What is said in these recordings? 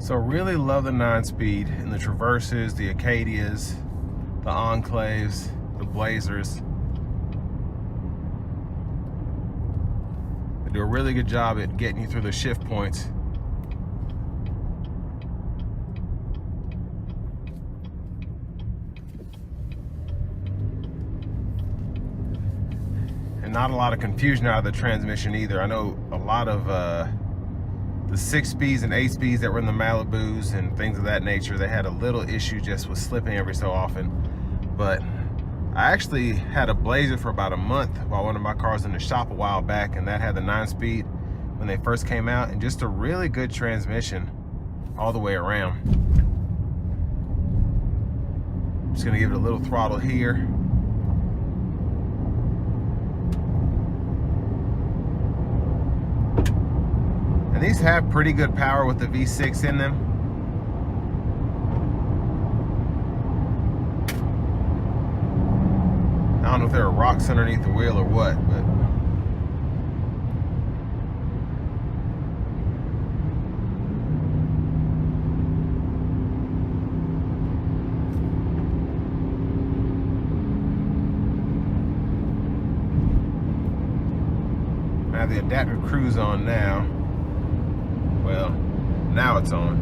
So really love the 9-speed and the Traverses, the Acadias, the Enclaves, the Blazers. They do a really good job at getting you through the shift points. And not a lot of confusion out of the transmission either. I know a lot of the 6 speeds and 8 speeds that were in the Malibus and things of that nature, they had a little issue just with slipping every so often. But I actually had a Blazer for about a month while one of my cars in the shop a while back, and that had the 9-speed when they first came out, and just a really good transmission all the way around. I'm just gonna give it a little throttle here. And these have pretty good power with the V6 in them. I don't know if there are rocks underneath the wheel or what, but I have the adaptive cruise on now. Well, now it's on.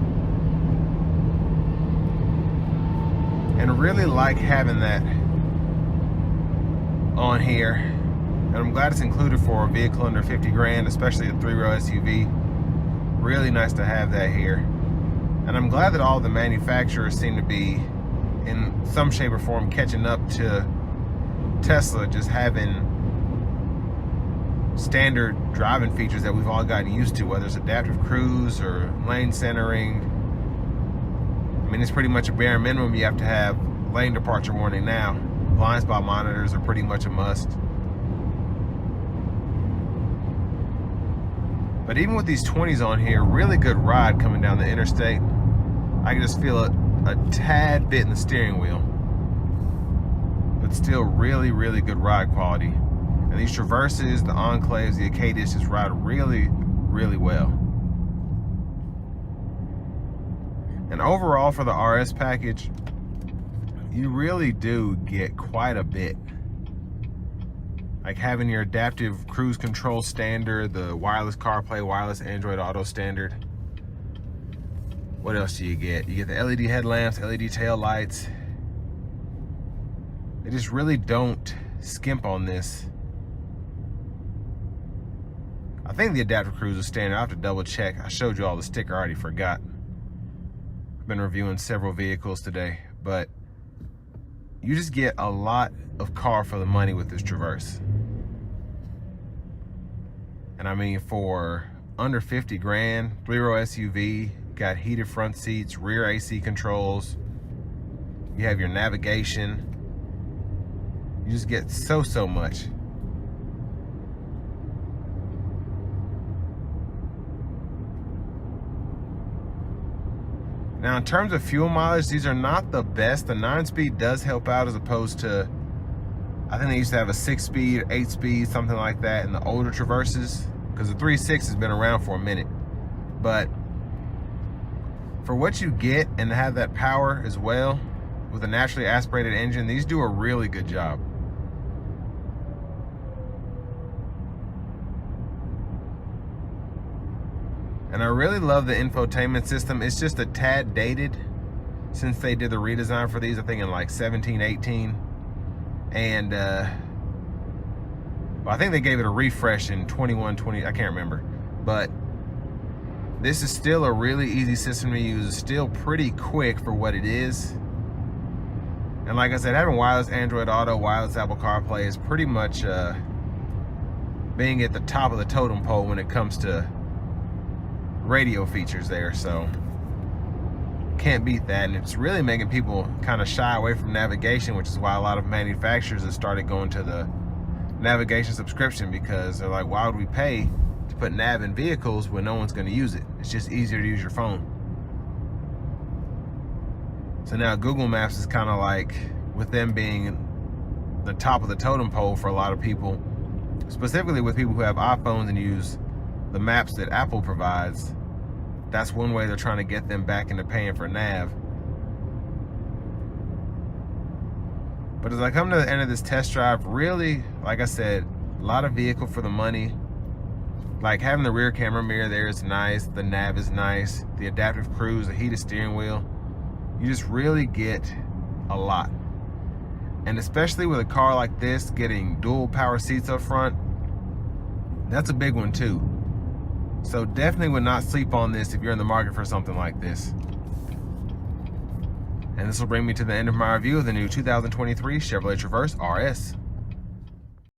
And I really like having that on here. And I'm glad it's included for a vehicle under 50 grand, especially a 3-row SUV. Really nice to have that here. And I'm glad that all the manufacturers seem to be, in some shape or form, catching up to Tesla, just having standard driving features that we've all gotten used to, whether it's adaptive cruise or lane centering. I mean, it's pretty much a bare minimum. You have to have lane departure warning now. Blind spot monitors are pretty much a must. But even with these 20s on here, really good ride coming down the interstate. I can just feel it a tad bit in the steering wheel, but still really, really good ride quality. And these Traverses, the Enclaves, the Acadias just ride really, really well. And overall for the RS package, you really do get quite a bit. Like having your adaptive cruise control standard, the wireless CarPlay, wireless Android Auto standard. What else do you get? You get the LED headlamps, LED tail lights. They just really don't skimp on this. I think the adaptive cruise is standard. I have to double check. I showed you all the sticker, I already forgot. I've been reviewing several vehicles today, but you just get a lot of car for the money with this Traverse. And I mean, for under 50 grand, 3-row SUV, got heated front seats, rear AC controls, you have your navigation. You just get so much. Now, in terms of fuel mileage, these are not the best. The 9-speed does help out as opposed to, I think they used to have a 6-speed, 8-speed, something like that in the older Traverses, because the 3.6 has been around for a minute. But for what you get and to have that power as well with a naturally aspirated engine, these do a really good job. And I really love the infotainment system. It's just a tad dated since they did the redesign for these, I think in like 17, 18. And well, I think they gave it a refresh in 21, 20, I can't remember. But this is still a really easy system to use. It's still pretty quick for what it is. And like I said, having wireless Android Auto, wireless Apple CarPlay is pretty much being at the top of the totem pole when it comes to radio features there, so can't beat that. And it's really making people kind of shy away from navigation, which is why a lot of manufacturers have started going to the navigation subscription, because they're like, why would we pay to put nav in vehicles when no one's going to use it? It's just easier to use your phone. So now Google Maps is kind of like, with them being the top of the totem pole for a lot of people, specifically with people who have iPhones and use the maps that Apple provides, that's one way they're trying to get them back into paying for nav. But as I come to the end of this test drive, really, like I said, a lot of vehicle for the money. Like having the rear camera mirror there is nice. The nav is nice. The adaptive cruise, the heated steering wheel. You just really get a lot. And especially with a car like this, getting dual power seats up front, that's a big one too. So definitely would not sleep on this if you're in the market for something like this. And this will bring me to the end of my review of the new 2023 Chevrolet Traverse RS.